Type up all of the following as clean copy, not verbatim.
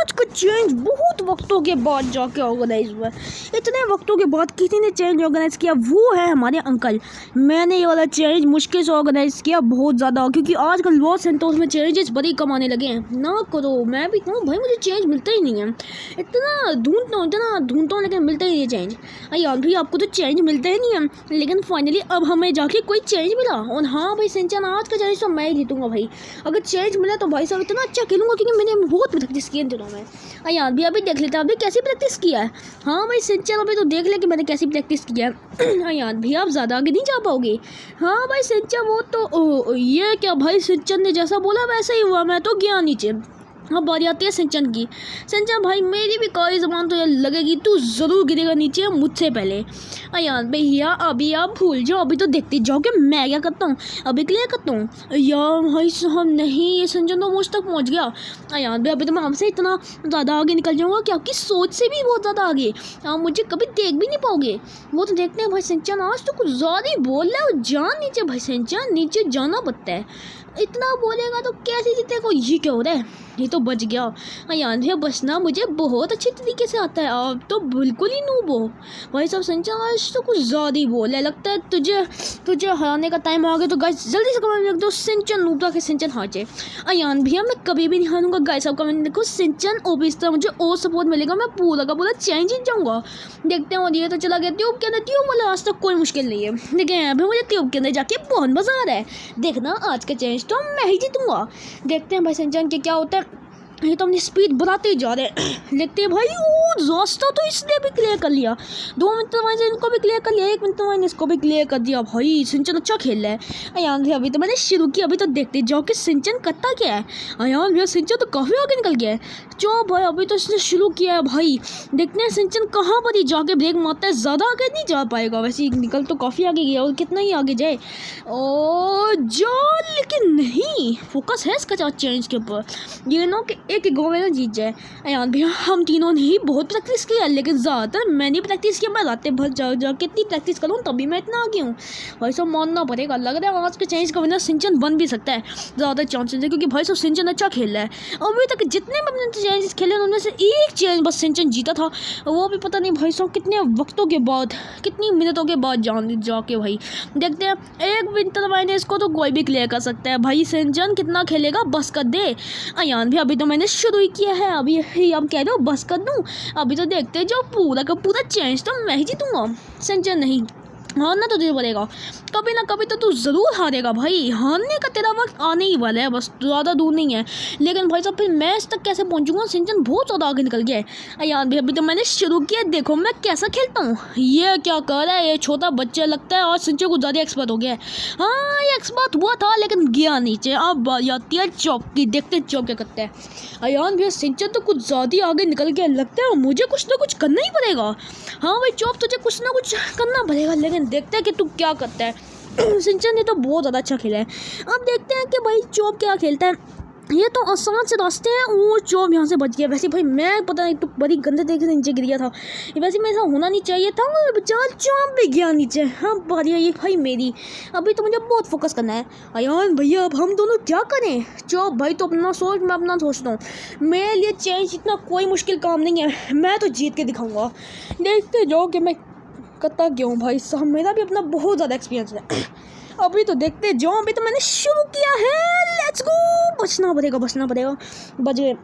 आज का चेंज बहुत वक्तों के बाद जाके ऑर्गेनाइज हुआ है। इतने वक्तों के बाद किसी ने चेंज ऑर्गेनाइज किया, वो है हमारे अंकल। मैंने ये वाला चेंज मुश्किल से ऑर्गेनाइज किया बहुत ज़्यादा, क्योंकि आजकल लॉस सेंटोस में चेंजेस बड़ी कम आने लगे हैं। ना करो, मैं भी कहूँ भाई, मुझे चेंज मिलता ही नहीं है। इतना ढूंढता हूँ लेकिन मिलता ही नहीं चेंज। यार भाई, आपको तो चेंज मिलता ही नहीं है, लेकिन फाइनली अब हमें जाके कोई चेंज मिला। और हाँ भाई सिंचन, आज का चेंज तो मैं ही जीतूंगा भाई। अगर चेंज मिला तो भाई साहब इतना अच्छा खेलूंगा, क्योंकि मैंने बहुत प्रैक्टिस की इन दिनों में। यार भी अभी देख लेता, अभी कैसी प्रैक्टिस किया है। हाँ भाई सिंचन, अभी तो देख ले कि मैंने कैसी प्रैक्टिस किया है। यार भी आप ज़्यादा आगे नहीं जा पाओगे। हाँ भाई सिंचन, वो तो ये क्या भाई, सिंचन ने जैसा बोला वैसा ही हुआ, मैं तो गया नीचे। हाँ, बारी आती है सिंचन की। सिंचन भाई, मेरी भी कोई ज़बान तो लगेगी, तू ज़रूर गिरेगा नीचे मुझसे पहले। यार भैया, अभी आप भूल जाओ, अभी तो देखते जाओ कि मैं क्या करता हूँ, अभी क्लियर करता हूँ। यार भाई साहब नहीं, ये सिंचन तो मुझ तक पहुँच गया। यार भाई, अभी तो मैं हमसे इतना ज़्यादा आगे निकल जाऊँगा कि आपकी सोच से भी बहुत ज़्यादा आगे। आप मुझे कभी देख भी नहीं पाओगे। वो तो देखते हैं भाई। सिंचन आज तो कुछ ज़्यादा ही बोल रहा है, जान नीचे भाई। सिंचन नीचे जाना पड़ता है, इतना बोलेगा तो कैसे जीतेगा। ये क्या हो रहा है, ये तो बच गया। यार भैया, बचना मुझे बहुत अच्छी तरीके से आता है, आप तो बिल्कुल ही नूब हो भाई साहब। संचन आज तो कुछ ज़्यादा ही बोल है, लगता है तुझे हराने का टाइम आ गया। तो गाइस जल्दी से कमेंट लिख दो, सिंचन नूब था कि सिंचन हार जाए। यार भैया, मैं कभी भी नहीं हारूंगा। गाइस सब कमेंट देखो, सिंचन और भी इस तरह मुझे और सपोर्ट मिलेगा, मैं पूरा का पूरा चेंज जीत जाऊँगा। देखते हैं। और ये तो चला गया ट्यूब के अंदर। ट्यूब वाला आज तक कोई मुश्किल नहीं है, लेकिन अभी मुझे ट्यूब के अंदर जाके बहुत मज़ा आ रहा है। देखना आज का चेंज तो मैं ही जीतूंगा। देखते हैं भाई सिंचन के क्या होता है। ये तो अपनी स्पीड बढ़ाते ही जा रहे हैं। देखते हैं भाई, वो रास्ता तो इसने भी क्लियर कर लिया। 2 मिनट में इनको भी क्लियर कर लिया, 1 मिनट में इसको भी क्लियर कर दिया। भाई सिंचन अच्छा खेल रहा है। यार भैया, अभी तो मैंने शुरू किया, अभी तो देखते जाओ कि सिंचन करता क्या है। यार भैया, सिंचन तो काफ़ी आगे निकल गया है। जो भाई अभी तो इसने शुरू किया है भाई। देखते हैं सिंचन कहाँ पर ही जाके ब्रेक मारता है। ज़्यादा आगे नहीं जा पाएगा, वैसे ही निकल तो काफ़ी आगे गया, और कितना ही आगे जाए और जो, लेकिन नहीं, फोकस है इसका चेंज के ऊपर। ये नो कि एक गो में जीत जाए। यार भैया, हम तीनों ने ही बहुत प्रैक्टिस किया, लेकिन ज़्यादातर मैंने प्रैक्टिस किया। मैं रातें भर जा कितनी प्रैक्टिस करूँ तभी मैं इतना आगे हूँ भाई साहब। मानना पड़ेगा, लग रहा है आज के चेंज का विनर सिंचन बन भी सकता है। ज़्यादा चांसेस है, क्योंकि भाई साहब सिंचन अच्छा खेल रहा है। अभी तक जितने भी अपने चेंजेस खेले उनमें से एक चेंज बस सिंचन जीता था, वो भी पता नहीं भाई साहब कितने वक्तों के बाद, कितनी मिनटों के बाद जाके भाई। देखते हैं, 1 विंटर माइनस को तो कोई भी क्लियर कर सकता है भाई। सिंचन कितना खेलेगा, बस कर दे। यार भी अभी तो मैंने शुरू ही किया है, अभी अब कह दो बस कर दूँ। अभी तो देखते हैं, जो पूरा का पूरा चेंज तो मैं ही जीतूंगा, सिंचन नहीं। हारना तो तुझे पड़ेगा, कभी ना कभी तो तू ज़रूर हारेगा भाई। हारने का तेरा वक्त आने ही वाला है, बस ज़्यादा दूर नहीं है। लेकिन भाई साहब, फिर मैच तक कैसे पहुंचूंगा। सिंचन बहुत ज़्यादा आगे निकल गया है। यार भी अभी तो मैंने शुरू किया, देखो मैं कैसा खेलता हूँ। ये क्या कर रहा है, ये छोटा बच्चा लगता है, और सिंचन को ज़्यादा एक्सपर्ट हो गया है। हाँ, ये एक्सपर्ट हुआ था, लेकिन गया नीचे। अब आती है चौक की, देखते चौक क्या करता है। यार भैया, सिंचन तो कुछ ज़्यादा आगे निकल गया, लगता है मुझे कुछ ना कुछ करना ही पड़ेगा। हाँ भाई चौक, तुझे कुछ ना कुछ करना पड़ेगा, लेकिन देखते हैं कि तू क्या करता है। सिंचन ने तो बहुत ज़्यादा अच्छा खेला है। अब देखते हैं कि भाई चौप क्या खेलता है। ये तो आसान से रास्ते हैं, वो चौप यहाँ से बच गया। वैसे भाई मैं पता नहीं, तो बड़ी गंदे तरीके से नीचे गिर गया था। वैसे में ऐसा होना नहीं चाहिए था, बेचारा चौप भी गया नीचे। हाँ बारी है ये भाई मेरी, अभी तो मुझे बहुत फोकस करना है। यार भैया, अब हम दोनों क्या करें। चौप भाई तो अपना सोच, मैं अपना सोचता हूँ। मेरे लिए चेंज इतना कोई मुश्किल काम नहीं है, मैं तो जीत के दिखाऊँगा। देखते जाओ कि मैं करता क्यों भाई साहब, मेरा भी अपना बहुत ज़्यादा एक्सपीरियंस है। अभी तो देखते जाओ, अभी तो मैंने शुरू किया है। लेट्स गो, बचना पड़ेगा बच गए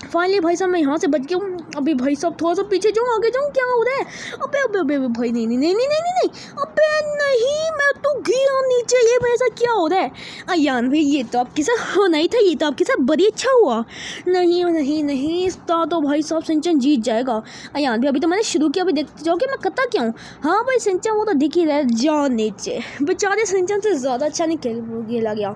फाइनली भाई साहब। मैं यहाँ से बच गया हूँ। अभी भाई साहब थोड़ा सा पीछे जाऊँ, आगे जाऊँ, क्या हो रहा है। अबे अबे अबे अबे भाई, नहीं, अबे नहीं, मैं तो गिरा नीचे। ये ऐसा क्या हो रहा है। अयान भाई, ये तो आपके साथ होना ही था, ये तो आपके साथ बड़ी अच्छा हुआ। नहीं, इसका तो भाई साहब सिंचन जीत जाएगा। अयान भाई, अभी तो मैंने शुरू किया, अभी देखते जाओ कि मैं करता क्या हूँ। हाँ भाई सिंचन, वो तो दिख ही रहा है, जाओ नीचे। बेचारे सिंचन से ज़्यादा अच्छा नहीं खेला गया।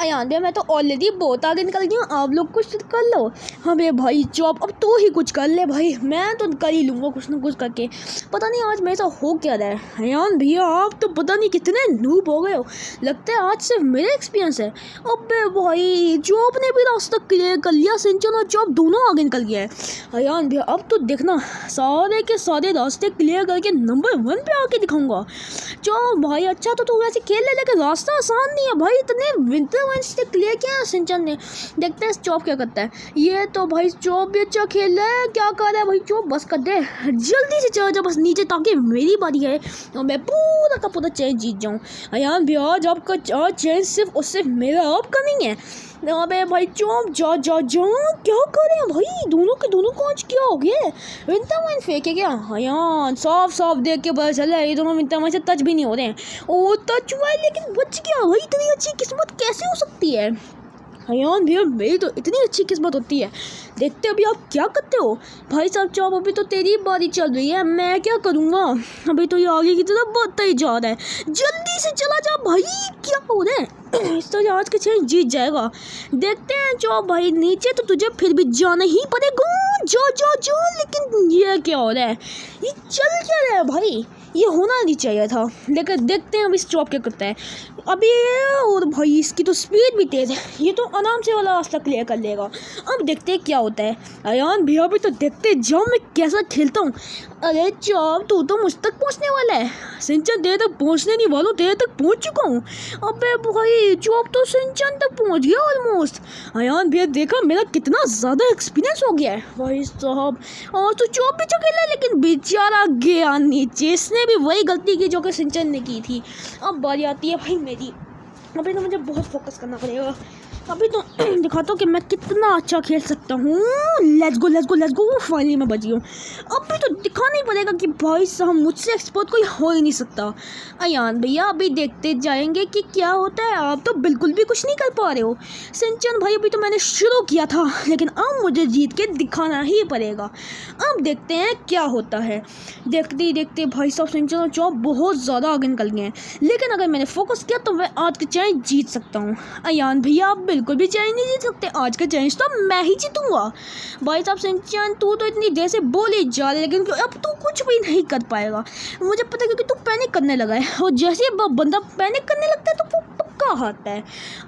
अयान भाई, मैं तो ऑलरेडी बहुत आगे निकल गया हूँ, आप लोग कुछ कर लो। हाँ भाई चौप, अब तो ही कुछ कर ले भाई, मैं तो कर ही लूँगा कुछ ना कुछ करके। पता नहीं आज मेरे साथ हो क्या रहा है। अयान भैया आप तो पता नहीं कितने नूब हो गए हो, लगता है आज सिर्फ मेरा एक्सपीरियंस है। अबे भाई जॉब ने भी रास्ता क्लियर कर लिया, सिंचन और जॉब दोनों आगे निकल गया है। अयान भैया अब तो देखना सारे के सारे रास्ते क्लियर करके नंबर 1 पे आके दिखाऊंगा। जॉब भाई अच्छा तो तू वैसे खेल ले, लेकिन रास्ता आसान नहीं है भाई, इतने विंटर रास्ते क्लियर किया है सिंचन ने। देखते हैं जॉब क्या करता है। ये तो भाई जॉब भी अच्छा खेल रहा है, क्या कर रहा है भाई जॉब, बस कर दे जल्दी से चला जा बस नीचे, ताकि मेरी बारी है और मैं पूरा का पूरा चैन जीत जाऊँ। अयान भैया आज आपका चैन सिर्फ और सिर्फ मेरा आपका नहीं है। अबे भाई चौप जा जा जा क्या कर रहे हैं भाई, दोनों के दोनों को आज क्या हो गया, विंटर वाइन फेंके क्या। अयान साफ साफ देख के पता चला ये दोनों विंटर वाइन से टच भी नहीं हो रहे हैं। ओ टच हुआ है लेकिन बच गया भाई, इतनी अच्छी किस्मत कैसे हो सकती है। अयान भैया मेरी तो इतनी अच्छी किस्मत होती है। देखते अभी आप क्या करते हो भाई साहब। चौप अभी तो तेरी बारी चल रही है, मैं क्या करूँगा, अभी तो ये आगे की तरफ बढ़ता ही जा रहा है, जल्दी से चला जा भाई, क्या हो रहा है। इस तरह आज के चैन जीत जाएगा। देखते हैं चौप भाई, नीचे तो तुझे फिर भी जाना ही पड़ेगा, जो जो जो। लेकिन ये क्या हो रहा है, ये चल क्या रहा है भाई, ये होना नहीं चाहिए था। लेकिन देखते हैं अब इस चौप क्या करता है अभी। और भाई इसकी तो स्पीड भी तेज़ है, ये तो आराम से वाला रास्ता क्लियर कर लेगा। अब देखते हैं क्या होता है। अयान भैया भी तो देखते जाओ मैं कैसा खेलता हूँ। अरे चौप तू तो मुझ तक पहुँचने वाला है, सिंचन तेरे तक पहुँचने नहीं वालों, तेरे तक पहुँच चुका हूँ। अबे भाई चौप तो सिंचन तक पहुँच गया ऑलमोस्ट। अयान भैया देखा मेरा कितना ज़्यादा एक्सपीरियंस हो गया है भाई साहब। और तो चौप भी जो खेला लेकिन बेचारा गया नीचे, इसने भी वही गलती की जो कि सिंचन ने की थी। अब बारी आती है भाई मेरी, अभी तो मुझे बहुत फोकस करना पड़ेगा। अभी तो दिखाता हूँ कि मैं कितना अच्छा खेल सकता हूँ। Let's go let's go let's go, finally मैं बच गई हूँ। अभी तो दिखाना ही पड़ेगा कि भाई साहब मुझसे एक्सपर्ट कोई हो ही नहीं सकता। अयान भैया अभी देखते जाएंगे कि क्या होता है, आप तो बिल्कुल भी कुछ नहीं कर पा रहे हो। सिंचन भाई अभी तो मैंने शुरू किया था, लेकिन अब मुझे जीत के दिखाना ही पड़ेगा। अब देखते हैं क्या होता है। देखते ही देखते भाई साहब सिंचन और चौप बहुत ज़्यादा आगे निकल गए हैं, लेकिन अगर मैंने फोकस किया तो मैं आज के चैलेंज जीत सकता हूँ। अयान भैया आप बिल्कुल भी चैलेंज नहीं जीत सकते, आज का चैलेंज तो मैं ही जीतूंगा। भाई साहब सिंचन तू तो इतनी देर से बोल ही जा रहा है, लेकिन अब तू कुछ भी नहीं कर पाएगा, मुझे पता है, क्योंकि तू पैनिक करने लगा है, और जैसे ही बंदा पैनिक करने लगता है तो वो पक्का हारता है।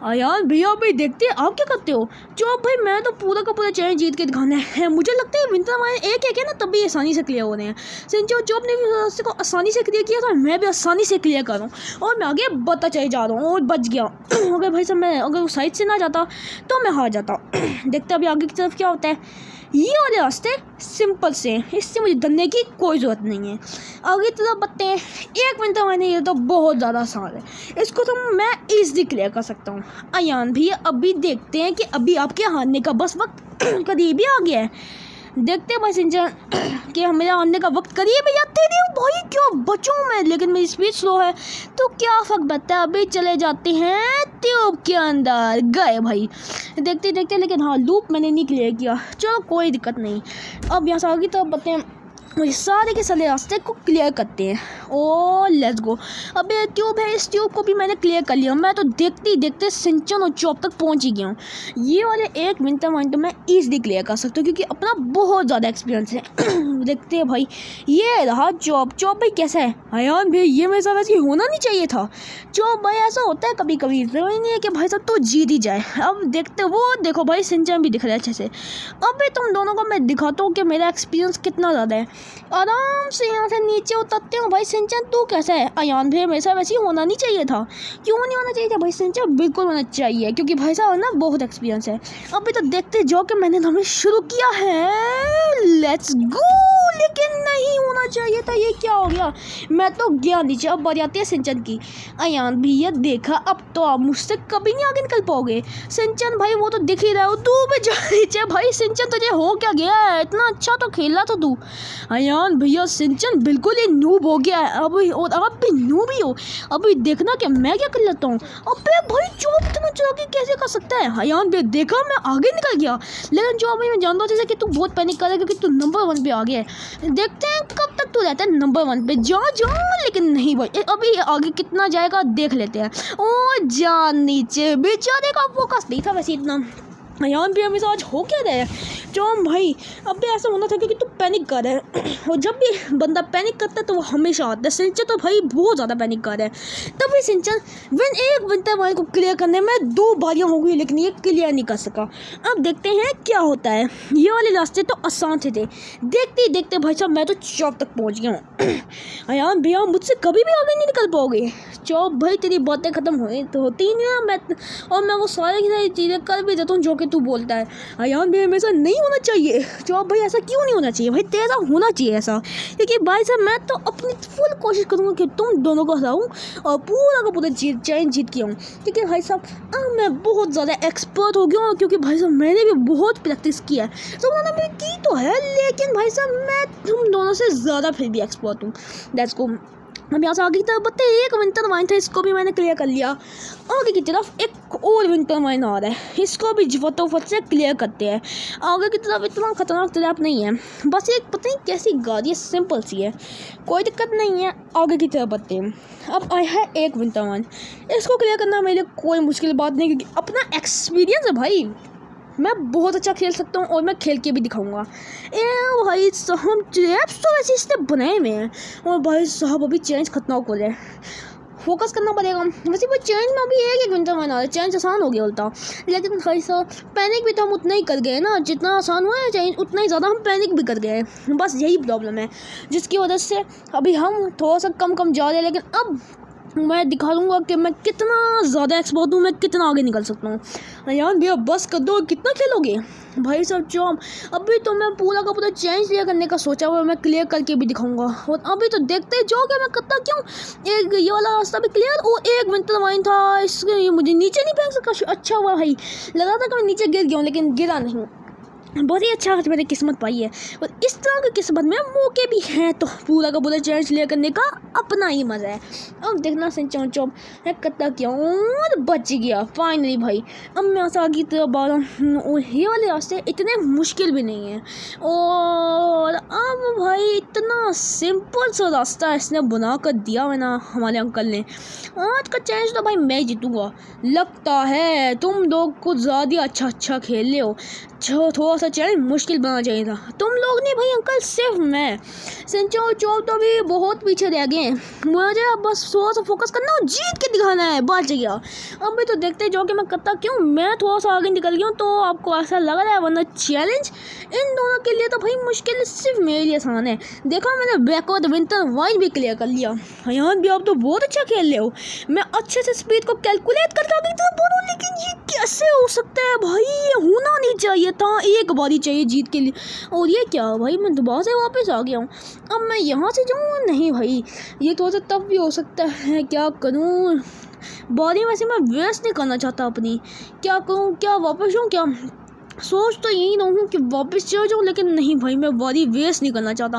अयान भैया भाई देखते हैं आप क्या करते हो। चौप भाई मैं तो पूरा का पूरा चैलेंज जीत के दिखाना है, मुझे लगता है विंटर वाइन एक है ना तभी आसानी से क्लियर हो रहे हैं। सिंचन और चौप ने भी रास्ते को आसानी से क्लियर किया था, मैं भी आसानी से क्लियर कर रहा हूँ और मैं आगे बढ़ता चले जा रहा हूँ और बच गया। अगर भाई साहब मैं अगर उस साइड से ना जाता तो मैं हार जाता। देखते अभी आगे की तरफ क्या होता है। ये वाले रास्ते सिंपल से हैं, इससे मुझे डरने की कोई ज़रूरत नहीं है। आगे तरफ बढ़ते हैं। एक मिनट मैंने ये तो बहुत ज़्यादा आसान है, इसको तो मैं ईज़िली क्लियर कर सकता हूँ। अयान भी अभी देखते हैं कि अभी आपके हारने का बस वक्त करीब ही आ गया है। देखते हैं भाई सिंचन कि मेरा आने का वक्त करिए भैया, तेरे भाई क्यों बचूं मैं, लेकिन मेरी स्पीड स्लो है तो क्या फर्क पड़ता है। अभी चले जाते हैं ट्यूब के अंदर, गए भाई देखते देखते। लेकिन हाँ लूप मैंने नहीं क्लियर किया, चलो कोई दिक्कत नहीं। अब यहाँ से आगे तो बताते हैं, सारे के सारे रास्ते को क्लियर करते हैं। ओ लेट्स गो। अब ये ट्यूब है, इस ट्यूब को भी मैंने क्लियर कर लिया। मैं तो देखते ही देखते सिंचन और चौप तक पहुंच ही गया हूँ। ये वाले एक विंटर वाइन तो मैं ईज़िली क्लियर कर सकता हूँ, क्योंकि अपना बहुत ज़्यादा एक्सपीरियंस है। देखते हैं भाई, ये रहा चौप। चौप भाई कैसा है। अयान भाई ये मेरे साथ वैसे होना नहीं चाहिए था। चौप भाई ऐसा होता है कभी कभी, जरूरी नहीं है कि भाई साहब तो जीत ही जाए। अब देखते वो देखो भाई सिंचन भी दिख रहा है अच्छे से। अब भी तुम दोनों को मैं दिखाता हूँ कि मेरा एक्सपीरियंस कितना ज़्यादा है। आराम से यहाँ से नीचे उतरते हो। भाई सिंचन तू कैसा है। अयान भाई मेरे साथ वैसे ही होना नहीं चाहिए था। क्यों नहीं होना चाहिए था भाई, सिंचन बिल्कुल होना चाहिए, क्योंकि भाई साहब ना बहुत एक्सपीरियंस है। अभी तो देखते जाओ कि मैंने हमें शुरू किया है, लेट्स गो। लेकिन नहीं होना चाहिए था, ये क्या हो गया, मैं तो गया नीचे। अब बारी आती है सिंचन की। अयान भी ये देखा, अब तो आप मुझसे कभी नहीं आगे निकल पाओगे। सिंचन भाई वो तो दिख ही रहा हो, तू भी जा नीचे। भाई सिंचन तुझे हो क्या गया है, इतना अच्छा तो खेला था तू। अयान भैया सिंचन बिल्कुल ही नूब हो गया है अभी, और आप भी नूब ही हो। अभी देखना कि मैं क्या कर लेता हूँ। अबे भाई चौप इतना चौकी कैसे कर सकता है। अयान भैया देखा मैं आगे निकल गया, लेकिन जो अभी मैं जानता हूँ जैसे कि तू बहुत पैनिक कर रहा है, क्योंकि तू नंबर 1 पे आ गया है। देखते हैं कब तक तू रहता है नंबर 1 पे। जा लेकिन नहीं भाई, अभी आगे कितना जाएगा देख लेते हैं। ओ जा नीचे, बेचारे का फोकस नहीं था वैसे इतना। यहाँ भी हमेशा आज हो क्या रहा है चौम भाई। अब भी ऐसा होना था क्योंकि तू पैनिक कर रहा है और जब भी बंदा पैनिक करता है तो वो हमेशा आता है। सिंचन तो भाई बहुत ज़्यादा पैनिक कर रहा है। तभी सिंचन एक विंटर वाइन को क्लियर करने में 2 बारियाँ हो गई लेकिन ये क्लियर नहीं कर सका। अब देखते हैं क्या होता है। ये वाले रास्ते तो आसान थे देखते ही देखते भाई साहब मैं तो चौक तक पहुँच गया हूँ। यार भैया मुझसे कभी भी आगे नहीं निकल पाओगे। चौप भाई तेरी बातें ख़त्म हुई तो होती ही नहीं ना। मैं वो सारी चीज़ें कर भी देता हूँ जो कि तू बोलता है। अयान भाई हमेशा नहीं होना चाहिए। चौप भाई ऐसा क्यों नहीं होना चाहिए भाई? तेरा होना चाहिए ऐसा, क्योंकि भाई साहब मैं तो अपनी फुल कोशिश करूँगा कि तुम दोनों को हराऊँ और पूरा का पूरा चैलेंज जीत के आऊँ। क्योंकि भाई साहब अब मैं बहुत ज़्यादा एक्सपर्ट हो गया हूँ, क्योंकि भाई साहब मैंने भी बहुत प्रैक्टिस किया है। तो मैंने भी की तो है, लेकिन भाई साहब मैं तुम दोनों से ज़्यादा फिर भी एक्सपर्ट हूँ। दैट्स को अब यहाँ से आगे की तरफ बता एक विंटर वाइन था, इसको भी मैंने क्लियर कर लिया। आगे की तरफ एक और विंटर वाइन आ रहा है, इसको भी फटाफट से क्लियर करते हैं। आगे की तरफ इतना खतरनाक ट्रैप नहीं है, बस एक पता नहीं कैसी गाड़ी है, सिंपल सी है, कोई दिक्कत नहीं है। आगे की तरफ बढ़ते हैं। अब आया है एक विंटर वाइन, इसको क्लियर करना मेरे लिए कोई मुश्किल बात नहीं, क्योंकि अपना एक्सपीरियंस है भाई, मैं बहुत अच्छा खेल सकता हूँ और मैं खेल के भी दिखाऊंगा। भाई साहब ट्रैप्स तो वैसे इसने बनाए हुए हैं, और भाई साहब अभी चैलेंज खतरनाक हो जाए, फोकस करना पड़ेगा। वैसे भाई चैलेंज में अभी एक विंटर वाइन आ रहा है, चैलेंज आसान हो गया उल्टा, लेकिन भाई साहब पैनिक भी तो हम उतना ही कर गए ना, जितना आसान हुआ है चैलेंज उतना ही ज़्यादा हम पैनिक भी कर गए। बस यही प्रॉब्लम है, जिसकी वजह से अभी हम थोड़ा सा कम जा रहे हैं, लेकिन अब मैं दिखा दूंगा कि मैं कितना ज़्यादा एक्सपर्ट हूँ, मैं कितना आगे निकल सकता हूँ। यार भैया बस कर दो, कितना खेलोगे भाई साहब? चौम अभी तो मैं पूरा का पूरा चैलेंज क्लियर करने का सोचा हुआ, मैं क्लियर करके भी दिखाऊंगा। और अभी तो देखते ही जाओगे मैं करता क्यों। एक ये वाला रास्ता भी क्लियर, और एक विंटर वाइन था, इसके मुझे नीचे नहीं फेंक सका। अच्छा हुआ भाई, लगा था कि मैं नीचे गिर गया हूँ, लेकिन गिरा नहीं। बहुत ही अच्छा मैंने किस्मत पाई है, और इस तरह की किस्मत में मौके भी हैं, तो पूरा का पूरा चैलेंज क्लियर करने का अपना ही मज़ा है। अब देखना सिंचन चौप है कत्ता क्या और बच गया फाइनली भाई। अब मैं आगे तरफ बार और ये वाले रास्ते इतने मुश्किल भी नहीं है, और अब भाई इतना सिंपल सा रास्ता इसने बना कर दिया है ना हमारे अंकल ने। आज का चैलेंज तो भाई मैं जीतूंगा लगता है। तुम लोग कुछ ज़्यादा अच्छा खेल रहे हो, थोड़ा सा चैलेंज मुश्किल बनाना चाहिए था। तुम लोग नहीं भाई अंकल, सिर्फ मैं। सिंचो और चौप तो भी बहुत पीछे रह गए, मुझे अब बस थोड़ा सा फोकस करना और जीत के दिखाना है, बच गया। अब भी तो देखते जाओ कि मैं करता क्यों। मैं थोड़ा सा आगे निकल गया हूँ, तो आपको ऐसा लग रहा है, वरना चैलेंज इन दोनों के लिए तो भाई मुश्किल सिर्फ मेरे लिए आसान है। देखो मैंने बैकवर्ड विंटर वाइन भी क्लियर कर लिया। यहाँ भी आप तो बहुत अच्छा खेल रहे हो, मैं अच्छे से स्पीड को कैलकुलेट करके आगे तो बोलूँ, लेकिन ये कैसे हो सकता है भाई? ये होना नहीं चाहिए था, एक बारी चाहिए जीत के लिए। और ये क्या भाई, मैं दोबारा से वापस आ गया हूँ। अब मैं यहाँ से जाऊँ? नहीं भाई, ये थोड़ा सा टफ भी हो सकता है, क्या करूँ? बारी वैसे मैं वेस्ट नहीं करना चाहता अपनी, क्या करूँ? क्या वापस जाऊँ? क्या सोच तो यही रहूँ कि वापस चले जाऊँ, लेकिन नहीं भाई मैं बारी वेस्ट नहीं करना चाहता।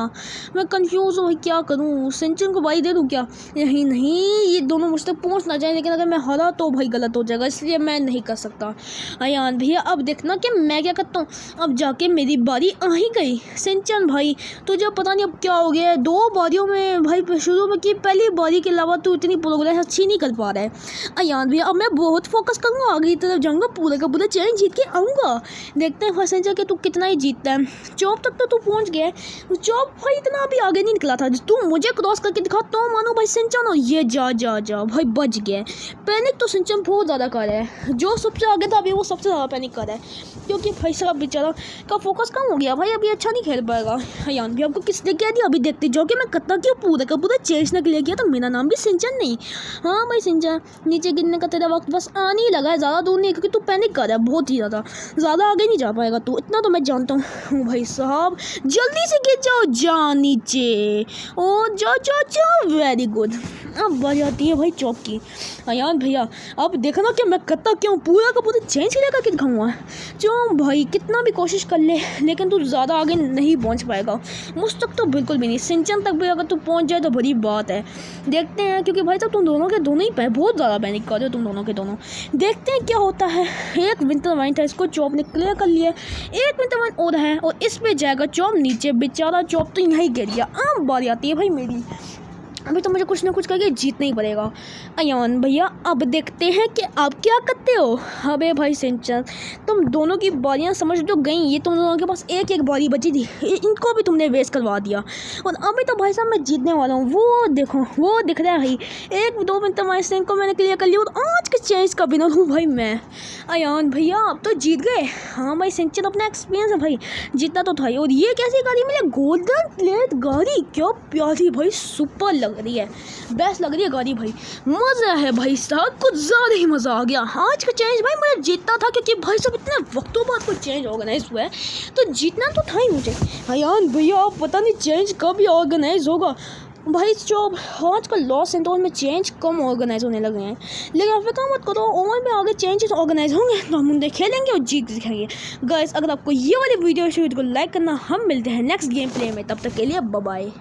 मैं कंफ्यूज हूँ भाई, क्या करूँ? सिंचन को बारी दे दूँ क्या? नहीं, ये दोनों मुझ तक पहुँच ना जाए, लेकिन अगर मैं हारा तो भाई गलत हो जाएगा, इसलिए मैं नहीं कर सकता। अयान भैया अब देखना कि मैं क्या करता हूँ। अब जाके मेरी बारी आ ही गई। सिंचन भाई तुझे पता नहीं अब क्या हो गया है, 2 बारियों में भाई शुरू में की पहली बारी के अलावा तू इतनी प्रोग्रेस अच्छी नहीं कर पा रहा है। अयान भैया अब मैं बहुत फोकस करूँगा, आगे की तरफ जाऊँगा, पूरा का पूरा चैलेंज जीत के आऊँगा। देखते हैं फसेंजर कि तू कितना ही जीतता है। चौप तक तो तू पहुंच गया है, चौप भाई इतना अभी आगे नहीं निकला था, तू मुझे क्रॉस करके दिखा तो मानो भाई सिंचन, और ये जा भाई बच गया। पैनिक तो सिंचन बहुत ज़्यादा कर रहा है, जो सबसे आगे था अभी वो सबसे ज़्यादा पैनिक कर रहा है, क्योंकि भाई साहब बेचारा का फोकस कम हो गया भाई, अभी अच्छा नहीं खेल पाएगा। यान भी आपको किसने कह दिया? अभी देखते जाओ कि मैं कत्ता क्यों पूरा का पूरा चेंज न क्लियर किया, तो मेरा नाम भी सिंचन नहीं। हाँ भाई सिंचन, नीचे गिरने का तेरा वक्त बस आने ही लगा है, ज़्यादा दूर नहीं, क्योंकि तू पैनिक कर रहा है बहुत ही ज़्यादा आगे नहीं जा पाएगा तू, इतना तो मैं जानता हूँ। भाई साहब जल्दी से गिर जाओ, जा नीचे, ओ जाओ, वेरी गुड। अब बारी आती है भाई चौक की। यार भैया अब देखना कि मैं करता क्यों, पूरा का पूरा चेंज लगा के दिखाऊंगा। जो भाई कितना भी कोशिश कर ले, लेकिन तू ज़्यादा आगे नहीं पहुँच पाएगा, मुझ तक तो बिल्कुल भी नहीं। सिंचन तक भी अगर तू पहुँच जाए तो बड़ी बात है। देखते हैं, क्योंकि भाई साहब तुम दोनों के दोनों ही बहुत ज़्यादा पैनिक कर रहे हो तुम दोनों के दोनों। देखते हैं क्या होता है। एक विंटर वाइन था, इसको चौप ने क्लियर कर लिया, एक विंटर वाइन और है, और इस पे जाएगा चौप नीचे, बेचारा चौप तो यहीं गिर गया। अब बारी आती है भाई मेरी। अभी तो मुझे कुछ ना कुछ करके जीतना ही पड़ेगा। अयान भैया अब देखते हैं कि आप क्या करते हो। अबे भाई सिंचन, तुम दोनों की बारियां समझ जो गई, ये तुम दोनों के पास एक एक बारी बची थी, इनको भी तुमने वेस्ट करवा दिया। और अभी तो भाई साहब मैं जीतने वाला हूँ। वो देखो वो दिख रहा है भाई, 1-2 मिनट तुम्हारे स्टैंड को मैंने क्लियर कर लिया और आज के चेंज का विनर हूँ भाई मैं। अयान भैया आप तो जीत गए। हाँ भाई सिंचन, अपना एक्सपीरियंस है भाई, जीतना तो था ही। और ये कैसी गाड़ी मिली, गोल्डन प्लेट गाड़ी, क्या प्यारी भाई, सुपर लग रही है, बेस्ट लग रही है गाड़ी भाई, मज़ा है भाई साहब, कुछ ज़्यादा ही मज़ा आ गया। आज का चेंज भाई मुझे जीतना था, क्योंकि भाई सब इतने वक्तों बाद कोई चेंज ऑर्गेनाइज हुआ है तो जीतना तो था ही मुझे। अयान भैया आप पता नहीं चेंज कब ही ऑर्गेनाइज होगा भाई। जो आज कल लॉस एंड में चेंज कम ऑर्गेनाइज होने लगे हैं, लेकिन आप फिक्र मत करो, और में आगे चेंजेस ऑर्गेनाइज होंगे तो हम उनसे खेलेंगे और जीत दिखाएंगे। गाइस अगर आपको ये वाली वीडियो अच्छी हुई तो लाइक करना। हम मिलते हैं नेक्स्ट गेम प्ले में, तब तक के लिए बाय बाय।